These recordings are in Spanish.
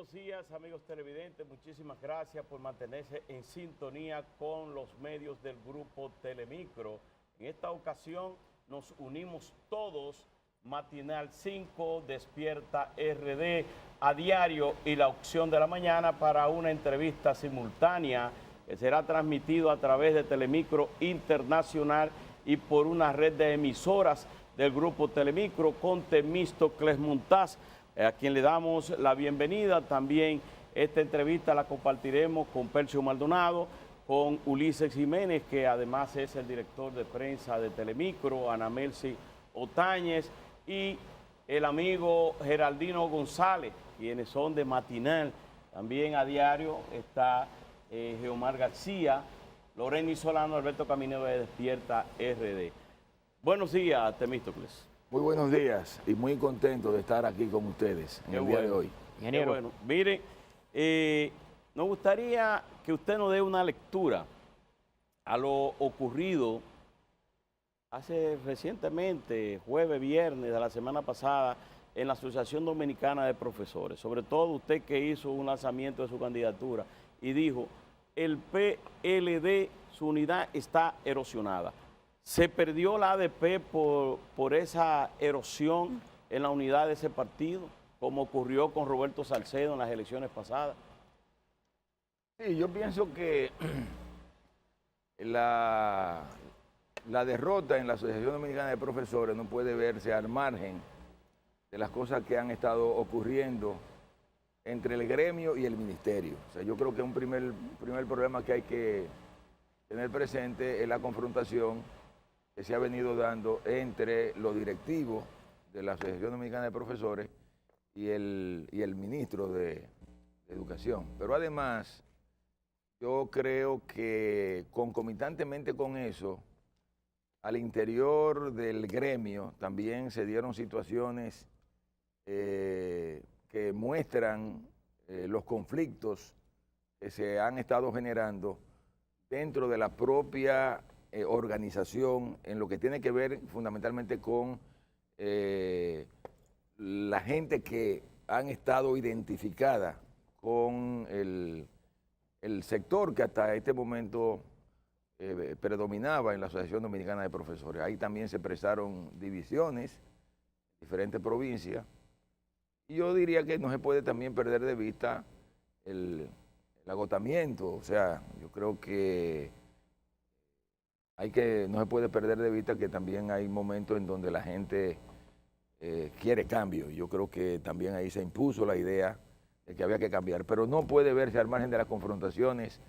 buenos días, amigos televidentes. Muchísimas gracias por mantenerse en sintonía con los medios del grupo Telemicro. En esta ocasión nos unimos todos, Matinal 5, Despierta RD, a diario y la opción de la mañana para una entrevista simultánea que será transmitido a través de Telemicro Internacional y por una red de emisoras del grupo Telemicro con Temístocles Montaz, a quien le damos la bienvenida. También esta entrevista la compartiremos con Percio Maldonado, con Ulises Jiménez, que además es el director de prensa de Telemicro, Ana Melcy Otañez y el amigo Geraldino González, quienes son de Matinal. También a diario está Geomar García, Loreni Solano, Alberto Caminero de Despierta RD. Buenos días, Temístocles. Muy buenos días y muy contento de estar aquí con ustedes en el día de hoy. Ingeniero. Bueno, mire, nos gustaría que usted nos dé una lectura a lo ocurrido hace recientemente, jueves, viernes de la semana pasada, en la Asociación Dominicana de Profesores. Sobre todo usted que hizo un lanzamiento de su candidatura y dijo, el PLD, su unidad está erosionada. ¿Se perdió la ADP por esa erosión en la unidad de ese partido, como ocurrió con Roberto Salcedo en las elecciones pasadas? Sí, yo pienso que la derrota en la Asociación Dominicana de Profesores no puede verse al margen de las cosas que han estado ocurriendo entre el gremio y el ministerio. O sea, yo creo que un primer problema que hay que tener presente es la confrontación que se ha venido dando entre los directivos de la Asociación Dominicana de Profesores y el ministro de Educación. Pero además, yo creo que concomitantemente con eso, al interior del gremio también se dieron situaciones que muestran los conflictos que se han estado generando dentro de la propia organización en lo que tiene que ver fundamentalmente con la gente que han estado identificada con el sector que hasta este momento predominaba en la Asociación Dominicana de Profesores. Ahí también se expresaron divisiones en diferentes provincias. Y yo diría que no se puede también perder de vista el agotamiento. O sea, yo creo que no se puede perder de vista que también hay momentos en donde la gente quiere cambio. Yo creo que también ahí se impuso la idea de que había que cambiar. Pero no puede verse al margen de las confrontaciones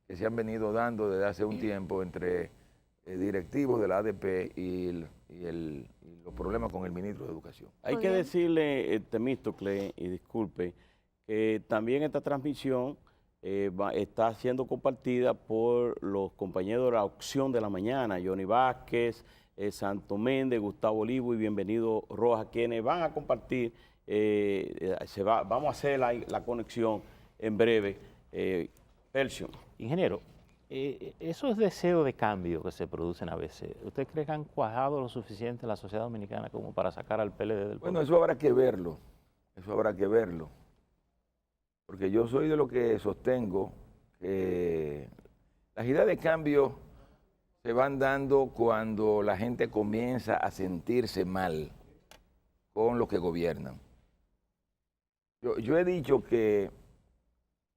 que se han venido dando desde hace un tiempo entre directivos de la ADP y los problemas con el ministro de Educación. Hay que decirle, Temístocles, y disculpe, que también esta transmisión está siendo compartida por los compañeros de la opción de la mañana, Johnny Vázquez, Santo Méndez, Gustavo Olivo y Bienvenido Rojas, quienes van a compartir, vamos a hacer la conexión en breve. Percio. Ingeniero, esos deseos de cambio que se producen a veces, ¿usted cree que han cuajado lo suficiente en la sociedad dominicana como para sacar al PLD del poder? Bueno, eso habrá que verlo, porque yo soy de lo que sostengo que las ideas de cambio se van dando cuando la gente comienza a sentirse mal con los que gobiernan. Yo he dicho que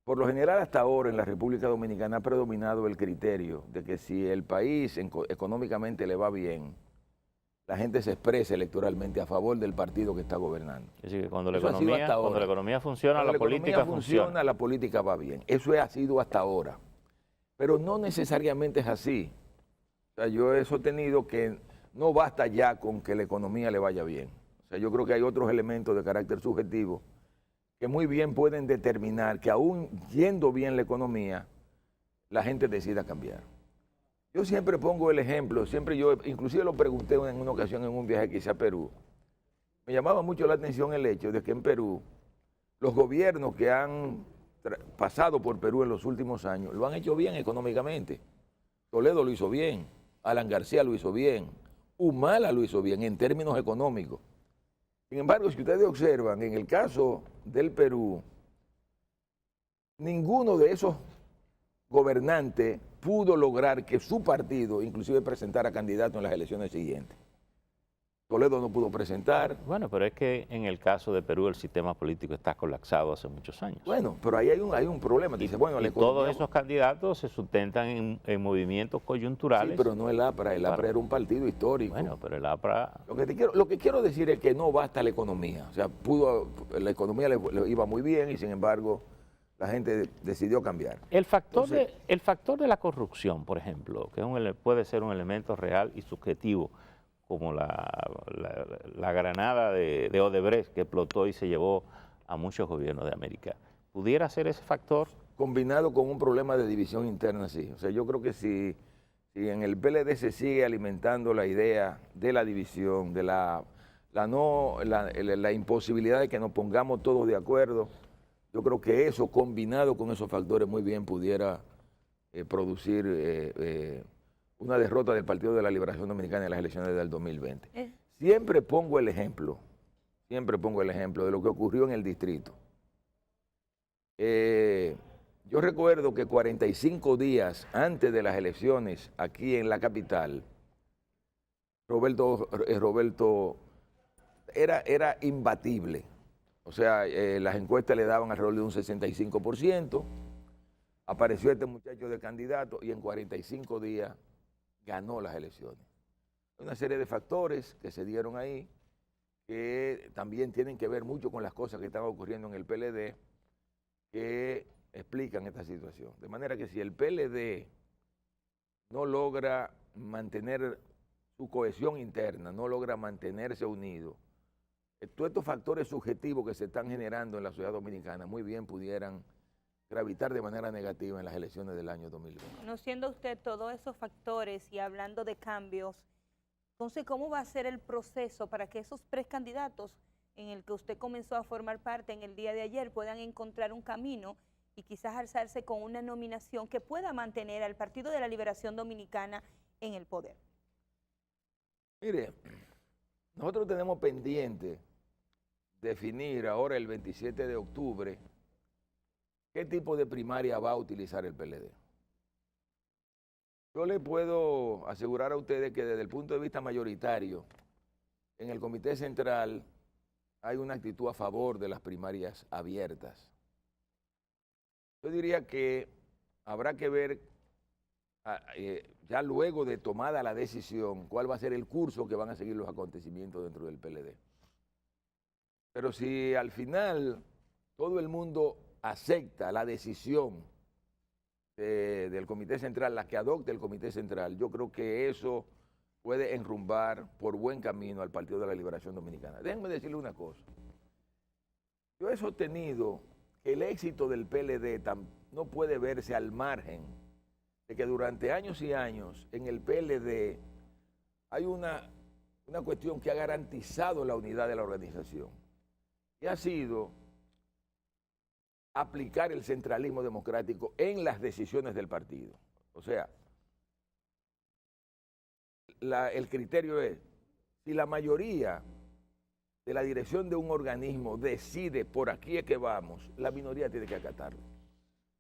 por lo general hasta ahora en la República Dominicana ha predominado el criterio de que si el país económicamente le va bien, la gente se expresa electoralmente a favor del partido que está gobernando. Es decir, que cuando la economía funciona, la política funciona. La política va bien. Eso ha sido hasta ahora. Pero no necesariamente es así. O sea, yo he sostenido que no basta ya con que la economía le vaya bien. O sea, yo creo que hay otros elementos de carácter subjetivo que muy bien pueden determinar que aún yendo bien la economía, la gente decida cambiar. Yo siempre pongo el ejemplo, inclusive lo pregunté en una ocasión en un viaje que hice a Perú. Me llamaba mucho la atención el hecho de que en Perú, los gobiernos que han pasado por Perú en los últimos años, lo han hecho bien económicamente. Toledo lo hizo bien, Alan García lo hizo bien, Humala lo hizo bien en términos económicos. Sin embargo, si ustedes observan, en el caso del Perú, ninguno de esos gobernantes pudo lograr que su partido inclusive presentara candidato en las elecciones siguientes. Toledo no pudo presentar. Bueno, pero es que en el caso de Perú el sistema político está colapsado hace muchos años. Bueno, pero ahí hay un problema. Dice, bueno, y todos esos candidatos se sustentan en movimientos coyunturales. Sí, pero no el APRA. El APRA era un partido histórico. Bueno, pero el APRA... Lo que quiero decir es que no basta la economía. O sea, la economía le iba muy bien y sin embargo la gente decidió cambiar. El factor de la corrupción, por ejemplo, que puede ser un elemento real y subjetivo, como la granada de Odebrecht que explotó y se llevó a muchos gobiernos de América. ¿Pudiera ser ese factor? Combinado con un problema de división interna, sí. O sea, yo creo que si en el PLD se sigue alimentando la idea de la división, de la imposibilidad de que nos pongamos todos de acuerdo, yo creo que eso, combinado con esos factores, muy bien pudiera producir una derrota del Partido de la Liberación Dominicana en las elecciones del 2020. Siempre pongo el ejemplo de lo que ocurrió en el distrito. Yo recuerdo que 45 días antes de las elecciones aquí en la capital, Roberto era imbatible. O sea, las encuestas le daban alrededor de un 65%. Apareció este muchacho de candidato y en 45 días ganó las elecciones. Una serie de factores que se dieron ahí que también tienen que ver mucho con las cosas que están ocurriendo en el PLD que explican esta situación. De manera que si el PLD no logra mantener su cohesión interna, no logra mantenerse unido, todos estos factores subjetivos que se están generando en la sociedad dominicana muy bien pudieran gravitar de manera negativa en las elecciones del año 2020. Conociendo usted todos esos factores y hablando de cambios, entonces, ¿cómo va a ser el proceso para que esos precandidatos en el que usted comenzó a formar parte en el día de ayer puedan encontrar un camino y quizás alzarse con una nominación que pueda mantener al Partido de la Liberación Dominicana en el poder? Mire, nosotros tenemos pendiente definir ahora el 27 de octubre qué tipo de primaria va a utilizar el PLD. Yo le puedo asegurar a ustedes que desde el punto de vista mayoritario, en el Comité Central hay una actitud a favor de las primarias abiertas. Yo diría que habrá que ver, ya luego de tomada la decisión, cuál va a ser el curso que van a seguir los acontecimientos dentro del PLD. Pero si al final todo el mundo acepta la decisión del Comité Central, la que adopte el Comité Central, yo creo que eso puede enrumbar por buen camino al Partido de la Liberación Dominicana. Déjenme decirle una cosa. Yo he sostenido que el éxito del PLD no puede verse al margen de que durante años y años en el PLD hay una cuestión que ha garantizado la unidad de la organización y ha sido aplicar el centralismo democrático en las decisiones del partido. O sea, el criterio es, si la mayoría de la dirección de un organismo decide por aquí es que vamos, la minoría tiene que acatarlo.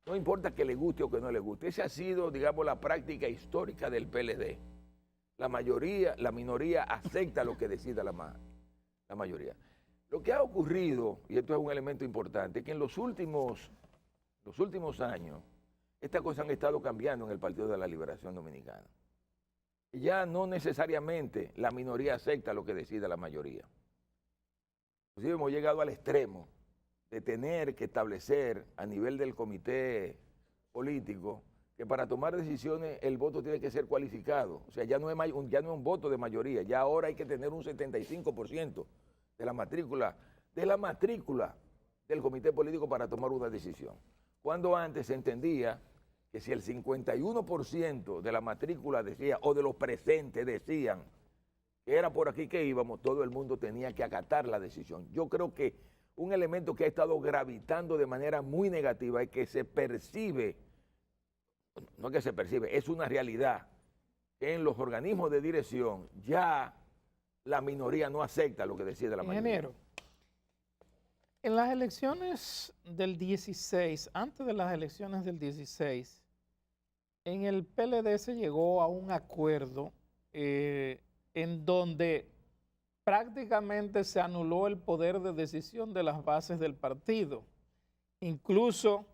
No importa que le guste o que no le guste. Esa ha sido, digamos, la práctica histórica del PLD. La minoría acepta lo que decida la mayoría. Lo que ha ocurrido, y esto es un elemento importante, es que en los últimos años, estas cosas han estado cambiando en el Partido de la Liberación Dominicana. Y ya no necesariamente la minoría acepta lo que decida la mayoría. Inclusive hemos llegado al extremo de tener que establecer a nivel del comité político que para tomar decisiones el voto tiene que ser cualificado. O sea, ya no es un voto de mayoría, ya ahora hay que tener un 75% de la matrícula del comité político para tomar una decisión. Cuando antes se entendía que si el 51% de la matrícula decía, o de los presentes decían, que era por aquí que íbamos, todo el mundo tenía que acatar la decisión. Yo creo que un elemento que ha estado gravitando de manera muy negativa es que se percibe, no que se percibe, es una realidad, que en los organismos de dirección ya la minoría no acepta lo que decide la mayoría. Ingeniero, En las elecciones del 16, antes de las elecciones del 16, en el PLD se llegó a un acuerdo en donde prácticamente se anuló el poder de decisión de las bases del partido. Incluso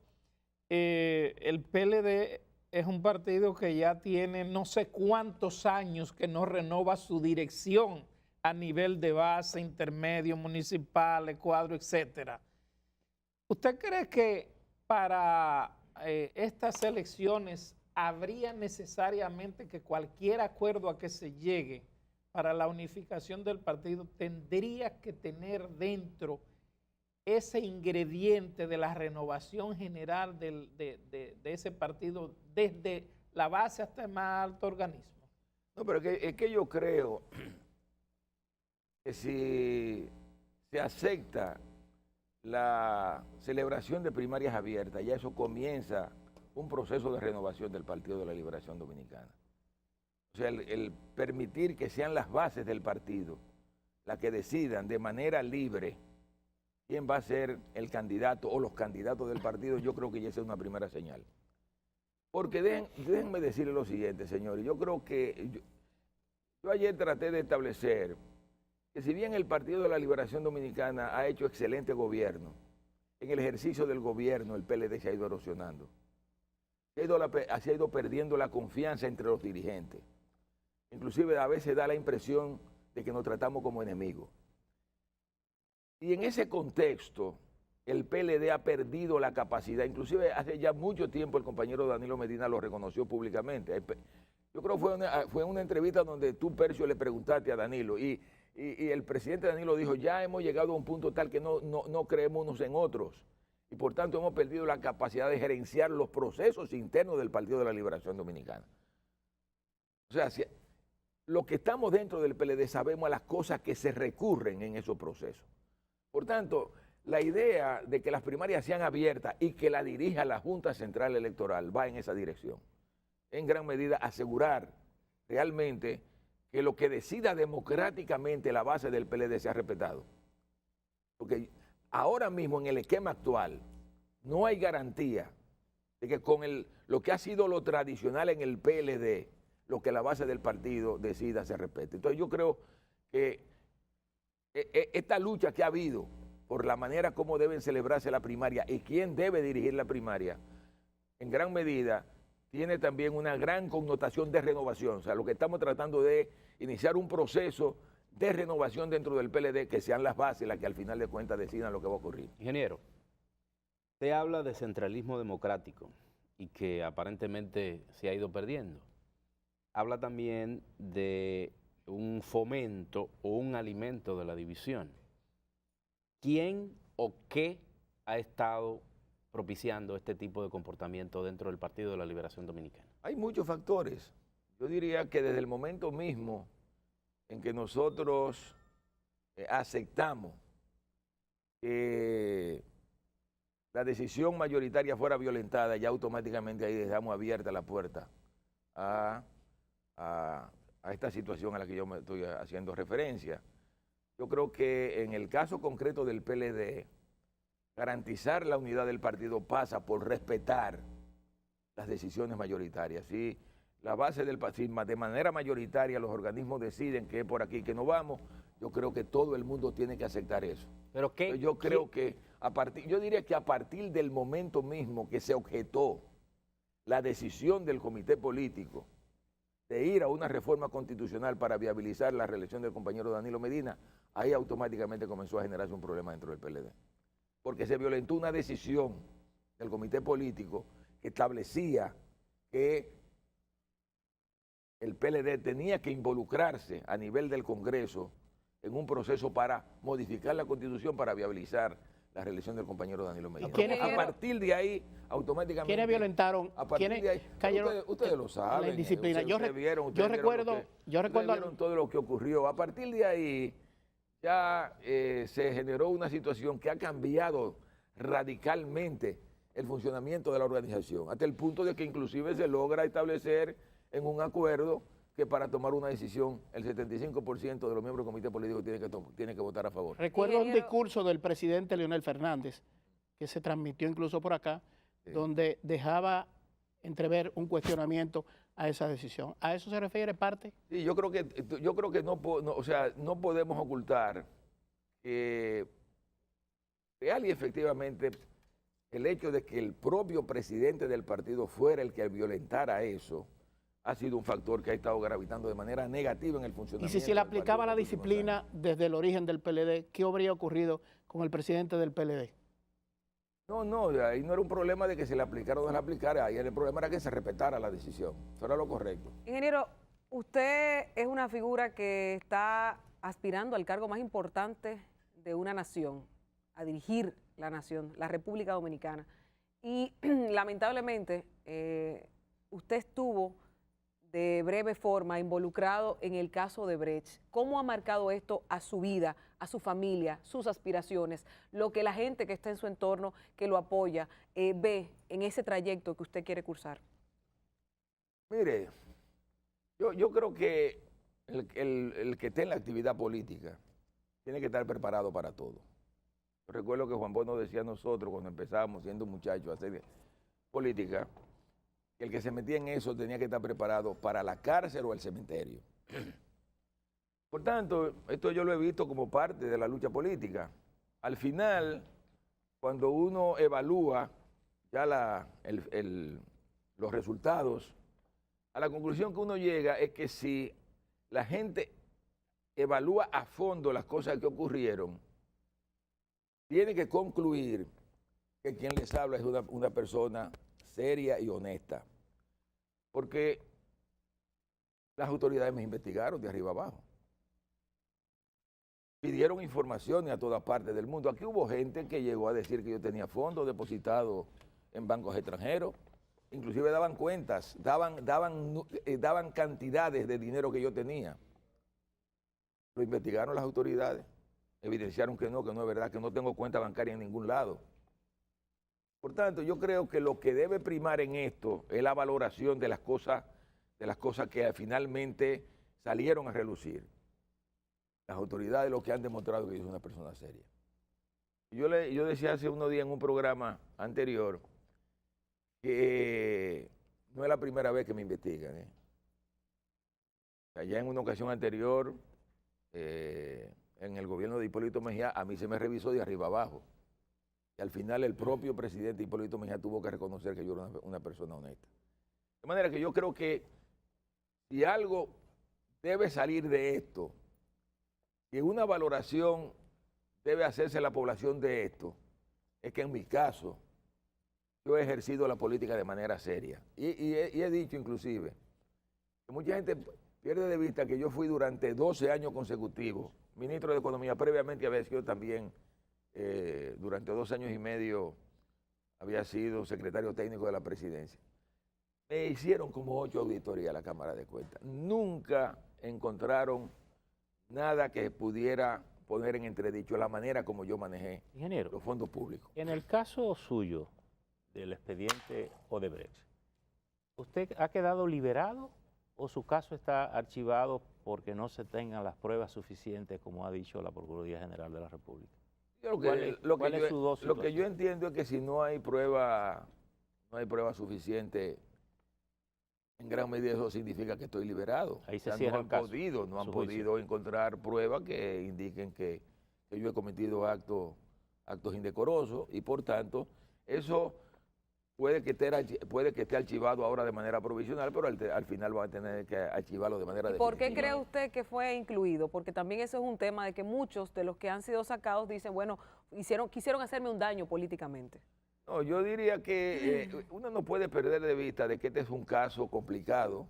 el PLD es un partido que ya tiene no sé cuántos años que no renova su dirección a nivel de base, intermedio, municipal, cuadro, etcétera. ¿Usted cree que para estas elecciones habría necesariamente que cualquier acuerdo a que se llegue para la unificación del partido tendría que tener dentro ese ingrediente de la renovación general de ese partido desde la base hasta el más alto organismo? No, pero es que yo creo que si se acepta la celebración de primarias abiertas, ya eso comienza un proceso de renovación del Partido de la Liberación Dominicana. O sea, el permitir que sean las bases del partido las que decidan de manera libre quién va a ser el candidato o los candidatos del partido, yo creo que ya esa es una primera señal. Porque déjenme decirle lo siguiente, señores, yo creo que yo ayer traté de establecer que si bien el Partido de la Liberación Dominicana ha hecho excelente gobierno, en el ejercicio del gobierno el PLD se ha ido erosionando, se ha ido perdiendo la confianza entre los dirigentes. Inclusive a veces da la impresión de que nos tratamos como enemigos. Y en ese contexto, el PLD ha perdido la capacidad, inclusive hace ya mucho tiempo el compañero Danilo Medina lo reconoció públicamente. Yo creo que fue una entrevista donde tú, Percio, le preguntaste a Danilo y el presidente Danilo dijo, ya hemos llegado a un punto tal que no creemos unos en otros y por tanto hemos perdido la capacidad de gerenciar los procesos internos del Partido de la Liberación Dominicana. O sea, los que estamos dentro del PLD sabemos las cosas que se recurren en esos procesos. Por tanto, la idea de que las primarias sean abiertas y que la dirija la Junta Central Electoral va en esa dirección. En gran medida asegurar realmente que lo que decida democráticamente la base del PLD sea respetado. Porque ahora mismo en el esquema actual no hay garantía de que con lo que ha sido lo tradicional en el PLD, lo que la base del partido decida se respete. Entonces yo creo que esta lucha que ha habido por la manera como deben celebrarse la primaria y quién debe dirigir la primaria, en gran medida tiene también una gran connotación de renovación. O sea, lo que estamos tratando de iniciar un proceso de renovación dentro del PLD, que sean las bases las que al final de cuentas decidan lo que va a ocurrir. Ingeniero, usted habla de centralismo democrático y que aparentemente se ha ido perdiendo. Habla también de un fomento o un alimento de la división. ¿Quién o qué ha estado propiciando este tipo de comportamiento dentro del Partido de la Liberación Dominicana? Hay muchos factores. Yo diría que desde el momento mismo en que nosotros aceptamos que la decisión mayoritaria fuera violentada, ya automáticamente ahí dejamos abierta la puerta a esta situación a la que yo me estoy haciendo referencia. Yo creo que en el caso concreto del PLD, garantizar la unidad del partido pasa por respetar las decisiones mayoritarias. Si la base del partido, de manera mayoritaria los organismos deciden que es por aquí que no vamos, yo creo que todo el mundo tiene que aceptar eso. ¿Pero qué? Yo creo que yo diría que a partir del momento mismo que se objetó la decisión del comité político de ir a una reforma constitucional para viabilizar la reelección del compañero Danilo Medina, ahí automáticamente comenzó a generarse un problema dentro del PLD. Porque se violentó una decisión del comité político que establecía que el PLD tenía que involucrarse a nivel del Congreso en un proceso para modificar la Constitución para viabilizar la reelección del compañero Danilo Medina. A partir de ahí, automáticamente... ¿Quiénes violentaron? ¿Quiénes cayeron? Ustedes lo saben. La indisciplina. Yo recuerdo vieron todo lo que ocurrió. A partir de ahí ya se generó una situación que ha cambiado radicalmente el funcionamiento de la organización, hasta el punto de que inclusive se logra establecer en un acuerdo que para tomar una decisión el 75% de los miembros del comité político tiene que votar a favor. Recuerdo un discurso del presidente Leonel Fernández, que se transmitió incluso por acá, Sí. donde dejaba entrever un cuestionamiento a esa decisión. ¿A eso se refiere parte? Sí, yo creo que no podemos ocultar que real y efectivamente el hecho de que el propio presidente del partido fuera el que violentara eso ha sido un factor que ha estado gravitando de manera negativa en el Y funcionamiento. si se le del aplicaba la partido en los últimos disciplina años. desde el origen del PLD, ¿qué habría ocurrido con el presidente del PLD? No, ahí no era un problema de que se le aplicara o no se le aplicara, ahí el problema era que se respetara la decisión. Eso era lo correcto. Ingeniero, usted es una figura que está aspirando al cargo más importante de una nación, a dirigir la nación, la República Dominicana. Y lamentablemente usted estuvo de breve forma involucrado en el caso de Brecht. ¿Cómo ha marcado esto a su vida, a su familia, sus aspiraciones, lo que la gente que está en su entorno, que lo apoya, ve en ese trayecto que usted quiere cursar? Mire, yo creo que el que esté en la actividad política tiene que estar preparado para todo. Yo recuerdo que Juan Bono decía a nosotros cuando empezábamos siendo muchachos a hacer política, que el que se metía en eso tenía que estar preparado para la cárcel o el cementerio. Por tanto, esto yo lo he visto como parte de la lucha política. Al final, cuando uno evalúa ya los resultados, a la conclusión que uno llega es que si la gente evalúa a fondo las cosas que ocurrieron, tiene que concluir que quien les habla es una persona seria y honesta. Porque las autoridades me investigaron de arriba abajo. Pidieron informaciones a todas partes del mundo. Aquí hubo gente que llegó a decir que yo tenía fondos depositados en bancos extranjeros. Inclusive daban cuentas, daban cantidades de dinero que yo tenía. Lo investigaron las autoridades, evidenciaron que no es verdad, que no tengo cuenta bancaria en ningún lado. Por tanto, yo creo que lo que debe primar en esto es la valoración de las cosas que finalmente salieron a relucir. Las autoridades lo que han demostrado que yo soy una persona seria. Yo decía hace unos días en un programa anterior que no es la primera vez que me investigan. Ya en una ocasión anterior, en el gobierno de Hipólito Mejía, a mí se me revisó de arriba abajo. Y al final el propio presidente Hipólito Mejía tuvo que reconocer que yo era una persona honesta. De manera que yo creo que si algo debe salir de esto, y una valoración debe hacerse la población de esto, es que en mi caso yo he ejercido la política de manera seria. Y he dicho inclusive que mucha gente pierde de vista que yo fui durante 12 años consecutivos ministro de Economía, previamente había sido también, durante 2 años y medio, había sido secretario técnico de la presidencia. Me hicieron como 8 auditorías a la Cámara de Cuentas. Nunca encontraron nada que pudiera poner en entredicho la manera como yo manejé los fondos públicos. En el caso suyo, del expediente Odebrecht, ¿usted ha quedado liberado o su caso está archivado porque no se tengan las pruebas suficientes, como ha dicho la Procuraduría General de la República? Lo que yo entiendo es que si no hay prueba suficiente, en gran medida eso significa que estoy liberado. Ahí se cierra el caso. No han podido encontrar pruebas que indiquen que yo he cometido actos indecorosos y por tanto eso puede que esté archivado ahora de manera provisional, pero al final van a tener que archivarlo de manera definitiva. ¿Por qué cree usted que fue incluido? Porque también eso es un tema de que muchos de los que han sido sacados dicen, bueno, quisieron hacerme un daño políticamente. No, yo diría que uno no puede perder de vista de que este es un caso complicado,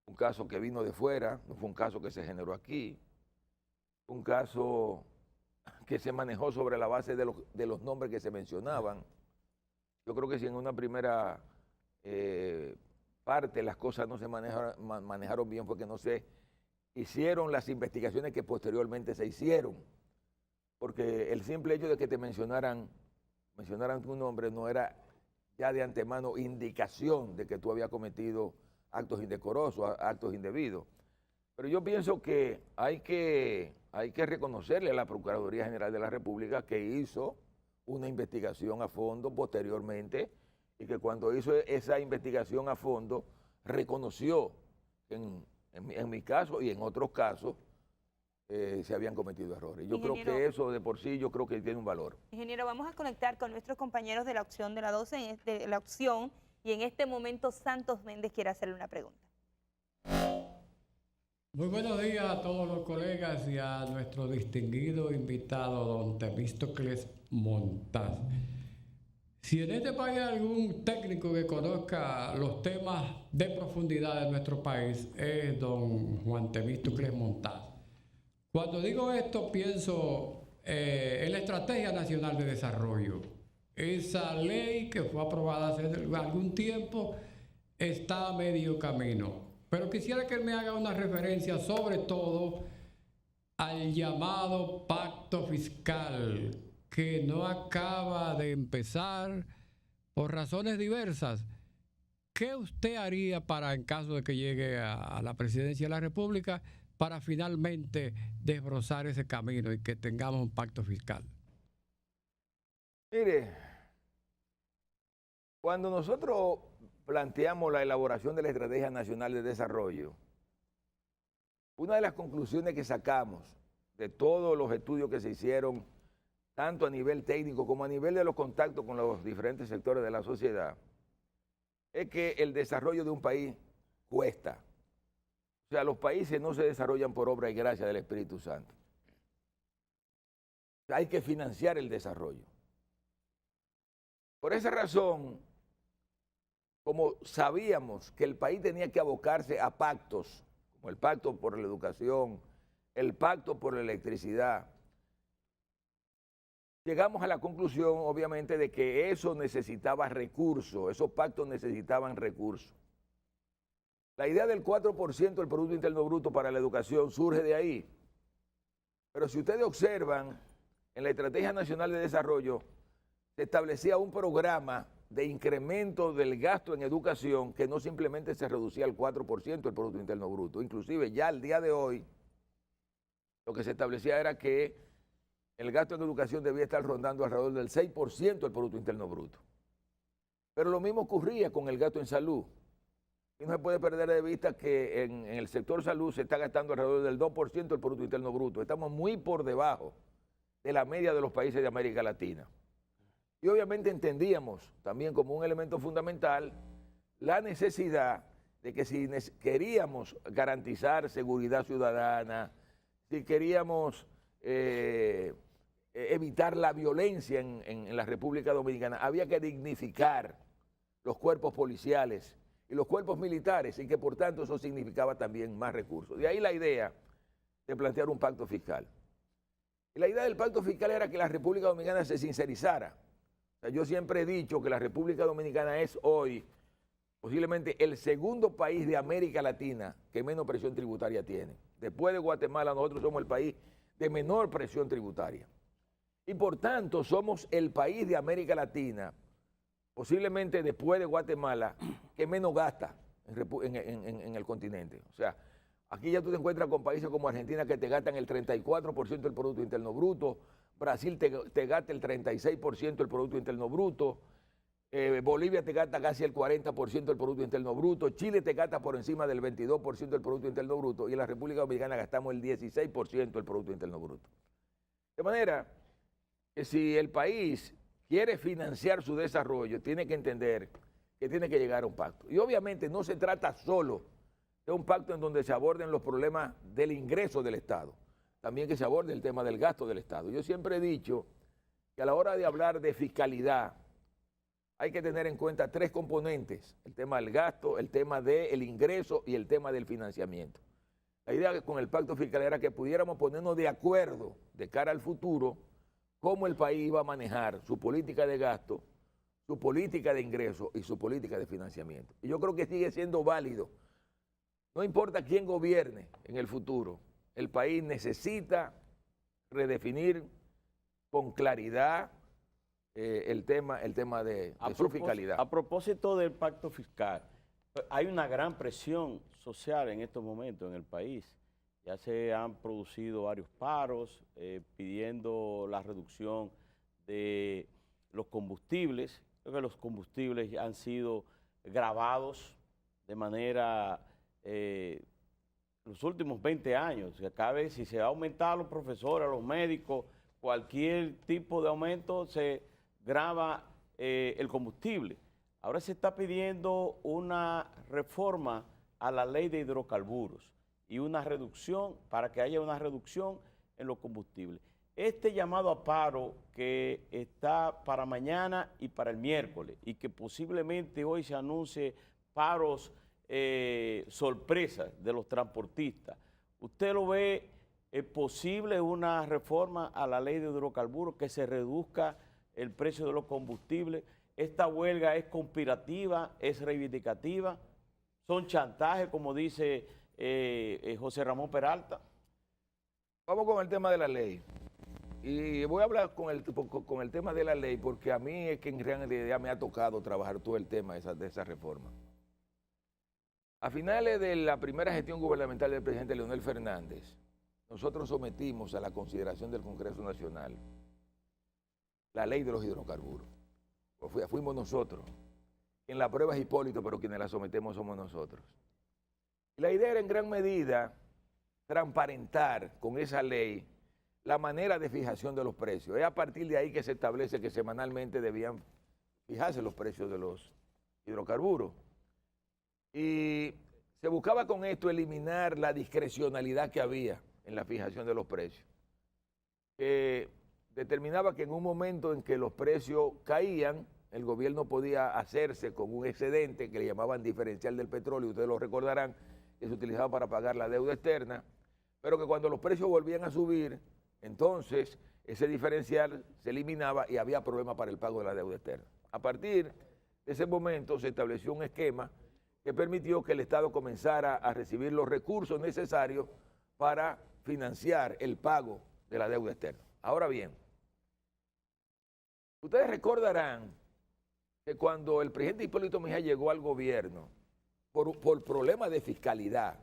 un caso que vino de fuera, no fue un caso que se generó aquí, un caso que se manejó sobre la base de los nombres que se mencionaban. Yo creo que si en una primera parte las cosas no se manejaron bien fue que no se hicieron las investigaciones que posteriormente se hicieron, porque el simple hecho de que te mencionaran tu nombre no era ya de antemano indicación de que tú habías cometido actos indecorosos, actos indebidos. Pero yo pienso que hay que reconocerle a la Procuraduría General de la República que hizo una investigación a fondo posteriormente y que cuando hizo esa investigación a fondo reconoció que en mi caso y en otros casos se habían cometido errores. Yo creo que eso de por sí yo creo que tiene un valor. Ingeniero, vamos a conectar con nuestros compañeros de la opción de la 12, de la opción, y en este momento Santos Méndez quiere hacerle una pregunta. Muy buenos días a todos los colegas y a nuestro distinguido invitado, don Temístocles Montaz. Si en este país hay algún técnico que conozca los temas de profundidad de nuestro país, es don Juan Temístocles Montaz. Cuando digo esto, pienso en la Estrategia Nacional de Desarrollo. Esa ley que fue aprobada hace algún tiempo está a medio camino. Pero quisiera que él me haga una referencia sobre todo al llamado pacto fiscal, que no acaba de empezar por razones diversas. ¿Qué usted haría para, en caso de que llegue a la presidencia de la República, para finalmente desbrozar ese camino y que tengamos un pacto fiscal? Mire, cuando nosotros planteamos la elaboración de la Estrategia Nacional de Desarrollo, una de las conclusiones que sacamos de todos los estudios que se hicieron, tanto a nivel técnico como a nivel de los contactos con los diferentes sectores de la sociedad, es que el desarrollo de un país cuesta. O sea, los países no se desarrollan por obra y gracia del Espíritu Santo. O sea, hay que financiar el desarrollo. Por esa razón, como sabíamos que el país tenía que abocarse a pactos, como el pacto por la educación, el pacto por la electricidad, llegamos a la conclusión, obviamente, de que eso necesitaba recursos, esos pactos necesitaban recursos. La idea del 4% del Producto Interno Bruto para la educación surge de ahí. Pero si ustedes observan, en la Estrategia Nacional de Desarrollo se establecía un programa de incremento del gasto en educación que no simplemente se reducía al 4% del Producto Interno Bruto. Inclusive ya al día de hoy lo que se establecía era que el gasto en educación debía estar rondando alrededor del 6% del Producto Interno Bruto. Pero lo mismo ocurría con el gasto en salud. Y no se puede perder de vista que en el sector salud se está gastando alrededor del 2% del Producto Interno Bruto. Estamos muy por debajo de la media de los países de América Latina. Y obviamente entendíamos también como un elemento fundamental la necesidad de que si queríamos garantizar seguridad ciudadana, si queríamos evitar la violencia en la República Dominicana, había que dignificar los cuerpos policiales y los cuerpos militares, y que por tanto eso significaba también más recursos. De ahí la idea de plantear un pacto fiscal. Y la idea del pacto fiscal era que la República Dominicana se sincerizara. O sea, yo siempre he dicho que la República Dominicana es hoy posiblemente el segundo país de América Latina que menos presión tributaria tiene. Después de Guatemala, nosotros somos el país de menor presión tributaria. Y por tanto, somos el país de América Latina, posiblemente después de Guatemala, que menos gasta en el continente. O sea, aquí ya tú te encuentras con países como Argentina que te gastan el 34% del Producto Interno Bruto, Brasil te gasta el 36% del Producto Interno Bruto, Bolivia te gasta casi el 40% del Producto Interno Bruto, Chile te gasta por encima del 22% del Producto Interno Bruto y en la República Dominicana gastamos el 16% del Producto Interno Bruto. De manera que si el país quiere financiar su desarrollo, tiene que entender que tiene que llegar a un pacto. Y obviamente no se trata solo de un pacto en donde se aborden los problemas del ingreso del Estado, también que se aborde el tema del gasto del Estado. Yo siempre he dicho que a la hora de hablar de fiscalidad hay que tener en cuenta tres componentes: el tema del gasto, el tema del ingreso y el tema del financiamiento. La idea con el pacto fiscal era que pudiéramos ponernos de acuerdo de cara al futuro cómo el país iba a manejar su política de gasto, su política de ingreso y su política de financiamiento. Y yo creo que sigue siendo válido. No importa quién gobierne en el futuro, el país necesita redefinir con claridad el tema de su fiscalidad. A propósito del pacto fiscal, Hay una gran presión social en estos momentos en el país. Ya se han producido varios paros pidiendo la reducción de los combustibles. Creo que los combustibles han sido gravados de manera los últimos 20 años. Cada vez si se va a aumentar a los profesores, a los médicos, cualquier tipo de aumento se grava el combustible. Ahora se está pidiendo una reforma a la ley de hidrocarburos y una reducción, para que haya una reducción en los combustibles. Este llamado a paro que está para mañana y para el miércoles y que posiblemente hoy se anuncie paros sorpresas de los transportistas, ¿usted lo ve posible una reforma a la ley de hidrocarburos que se reduzca el precio de los combustibles? ¿Esta huelga es conspirativa, es reivindicativa? ¿Son chantajes, como dice José Ramón Peralta? Vamos con el tema de la ley. Y voy a hablar con el tema de la ley porque a mí es que en realidad me ha tocado trabajar todo el tema de esa reforma. A finales de la primera gestión gubernamental del presidente Leonel Fernández, nosotros sometimos a la consideración del Congreso Nacional la ley de los hidrocarburos. Fuimos nosotros. En la prueba es Hipólito, pero quienes la sometemos somos nosotros. Y la idea era en gran medida transparentar con esa ley la manera de fijación de los precios. Es a partir de ahí que se establece que semanalmente debían fijarse los precios de los hidrocarburos. Y se buscaba con esto eliminar la discrecionalidad que había en la fijación de los precios. Determinaba que en un momento en que los precios caían, el gobierno podía hacerse con un excedente que le llamaban diferencial del petróleo, ustedes lo recordarán, que se utilizaba para pagar la deuda externa, pero que cuando los precios volvían a subir, entonces ese diferencial se eliminaba y había problema para el pago de la deuda externa. A partir de ese momento se estableció un esquema que permitió que el Estado comenzara a recibir los recursos necesarios para financiar el pago de la deuda externa. Ahora bien, ustedes recordarán que cuando el presidente Hipólito Mejía llegó al gobierno, por problemas de fiscalidad,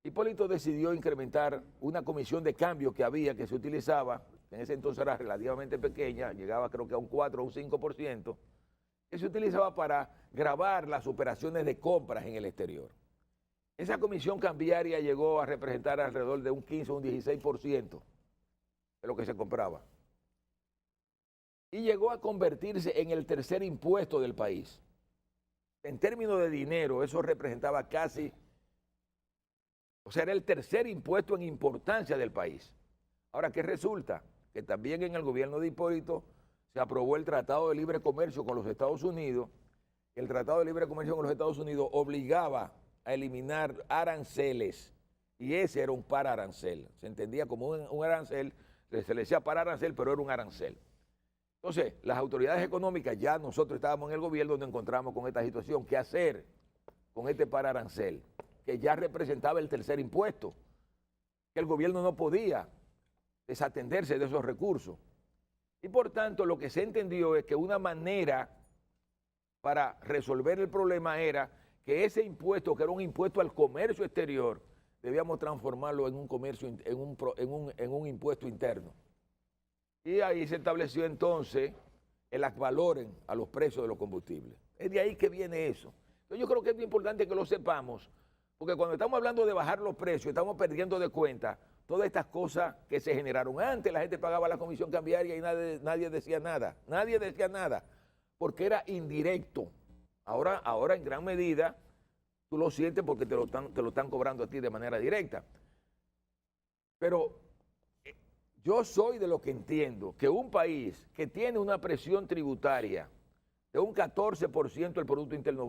Hipólito decidió incrementar una comisión de cambio que había, que se utilizaba, en ese entonces era relativamente pequeña, llegaba creo que a un 4 o un 5%, que se utilizaba para gravar las operaciones de compras en el exterior. Esa comisión cambiaria llegó a representar alrededor de un 15 o un 16% de lo que se compraba. Y llegó a convertirse en el tercer impuesto del país. En términos de dinero, eso representaba casi, o sea, era el tercer impuesto en importancia del país. Ahora, ¿qué resulta? Que también en el gobierno de Hipólito se aprobó el Tratado de Libre Comercio con los Estados Unidos. El Tratado de Libre Comercio con los Estados Unidos obligaba a eliminar aranceles, y ese era un pararancel. Se entendía como un arancel, se le decía pararancel, pero era un arancel. Entonces, las autoridades económicas, ya nosotros estábamos en el gobierno, nos encontramos con esta situación. ¿Qué hacer con este pararancel? Que ya representaba el tercer impuesto, que el gobierno no podía desatenderse de esos recursos. Y por tanto, lo que se entendió es que una manera para resolver el problema era que ese impuesto, que era un impuesto al comercio exterior, debíamos transformarlo en un comercio, en un impuesto interno. Y ahí se estableció entonces el advaloren a los precios de los combustibles. Es de ahí que viene eso. Entonces yo creo que es muy importante que lo sepamos, porque cuando estamos hablando de bajar los precios, estamos perdiendo de cuenta todas estas cosas que se generaron. Antes la gente pagaba la comisión cambiaria y nadie decía nada, porque era indirecto. Ahora en gran medida tú lo sientes porque te lo están cobrando a ti de manera directa. Pero yo soy de lo que entiendo que un país que tiene una presión tributaria de un 14% del Producto Interno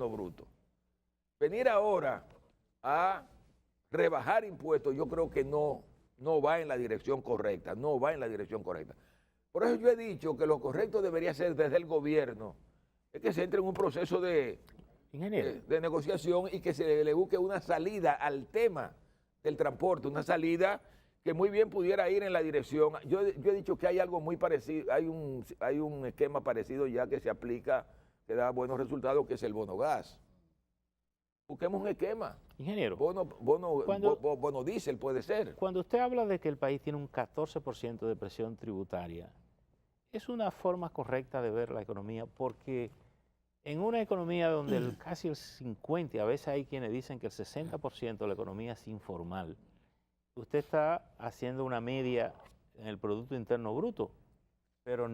Bruto, venir ahora a rebajar impuestos, yo creo que no va en la dirección correcta, Por eso yo he dicho que lo correcto debería ser desde el gobierno, es que se entre en un proceso de negociación y que se le busque una salida al tema del transporte, una salida que muy bien pudiera ir en la dirección. Yo he dicho que hay algo muy parecido, hay un esquema parecido ya que se aplica, que da buenos resultados, que es el bono gas. Busquemos un esquema. Ingeniero, Bono diésel puede ser. cuando usted habla de que el país tiene un 14% de presión tributaria, ¿es una forma correcta de ver la economía? Porque en una economía donde casi el 50%, a veces hay quienes dicen que el 60% de la economía es informal, usted está haciendo una media en el Producto Interno Bruto, pero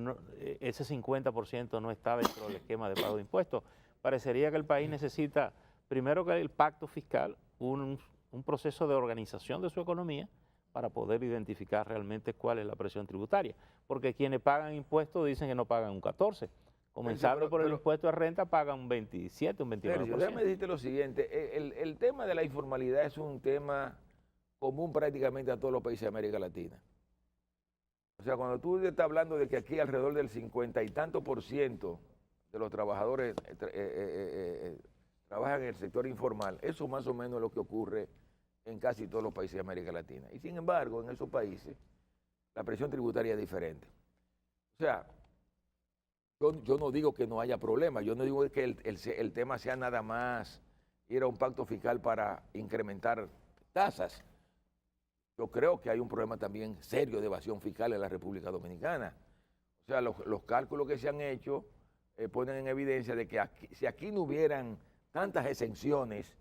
ese 50% no está dentro del esquema de pago de impuestos. Parecería que el país necesita, primero que el pacto fiscal, un proceso de organización de su economía para poder identificar realmente cuál es la presión tributaria. Porque quienes pagan impuestos dicen que no pagan un 14%. Comenzando por el impuesto de renta, pagan un 27, un 29%. Sergio, déjame decirte lo siguiente. El tema de la informalidad es un tema común prácticamente a todos los países de América Latina. O sea, cuando tú estás hablando de que aquí alrededor del 50 y tanto % de los trabajadores trabajan en el sector informal, eso más o menos es lo que ocurre en casi todos los países de América Latina. Y sin embargo, en esos países, la presión tributaria es diferente. O sea, yo no digo que no haya problema, yo no digo que el tema sea nada más ir a un pacto fiscal para incrementar tasas. Yo creo que hay un problema también serio de evasión fiscal en la República Dominicana. O sea, los cálculos que se han hecho ponen en evidencia de que si aquí no hubieran tantas exenciones,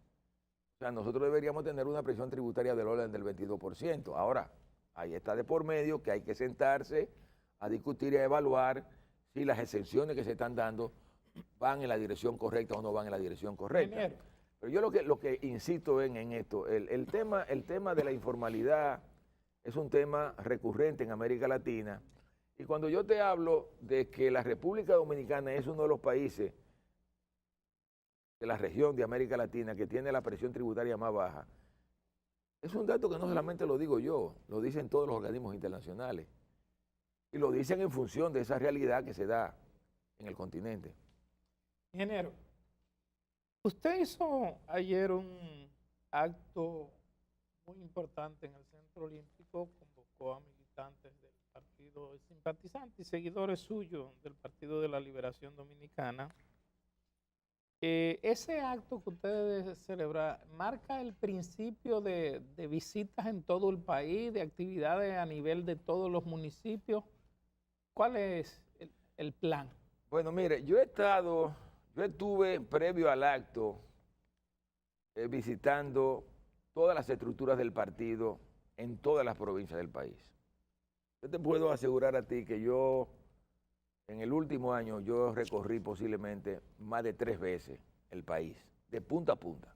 o sea, nosotros deberíamos tener una presión tributaria del orden del 22%. Ahora, ahí está de por medio que hay que sentarse a discutir y a evaluar si las exenciones que se están dando van en la dirección correcta o no van en la dirección correcta. Pero yo lo que insisto en esto, el tema de la informalidad es un tema recurrente en América Latina. Y cuando yo te hablo de que la República Dominicana es uno de los países de la región de América Latina que tiene la presión tributaria más baja, es un dato que no solamente lo digo yo, lo dicen todos los organismos internacionales. Y lo dicen en función de esa realidad que se da en el continente. Ingeniero, usted hizo ayer un acto muy importante en el Centro Olímpico, convocó a militantes del partido, simpatizantes y seguidores suyos del Partido de la Liberación Dominicana. Ese acto que ustedes celebran marca el principio de visitas en todo el país, de actividades a nivel de todos los municipios. ¿Cuál es el plan? Bueno, mire, yo estuve previo al acto visitando todas las estructuras del partido en todas las provincias del país. Yo te puedo asegurar a ti que yo, en el último año, yo recorrí posiblemente más de 3 veces el país, de punta a punta.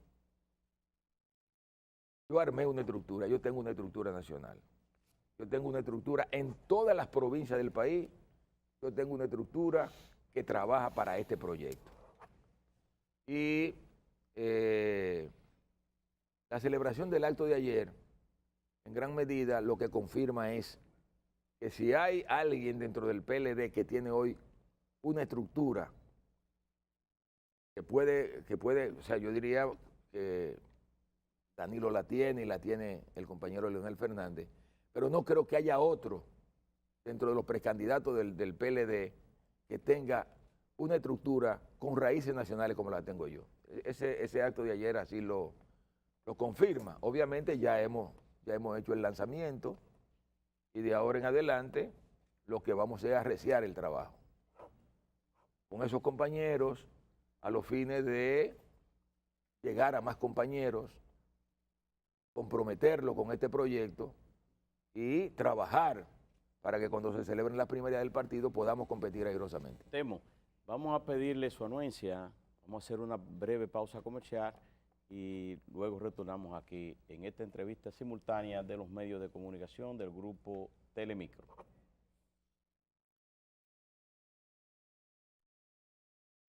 Yo armé una estructura, yo tengo una estructura nacional. Yo tengo una estructura en todas las provincias del país, yo tengo una estructura que trabaja para este proyecto. Y la celebración del acto de ayer, en gran medida, lo que confirma es que si hay alguien dentro del PLD que tiene hoy una estructura que puede, o sea, yo diría que Danilo la tiene y la tiene el compañero Leonel Fernández, pero no creo que haya otro dentro de los precandidatos del PLD que tenga una estructura con raíces nacionales como la tengo yo. Ese acto de ayer así lo confirma. Obviamente ya hemos hecho el lanzamiento y de ahora en adelante lo que vamos es a arreciar el trabajo con esos compañeros a los fines de llegar a más compañeros, comprometerlo con este proyecto y trabajar para que cuando se celebren las primarias del partido podamos competir airosamente. Temo, vamos a pedirle su anuencia, vamos a hacer una breve pausa comercial y luego retornamos aquí en esta entrevista simultánea de los medios de comunicación del grupo Telemicro.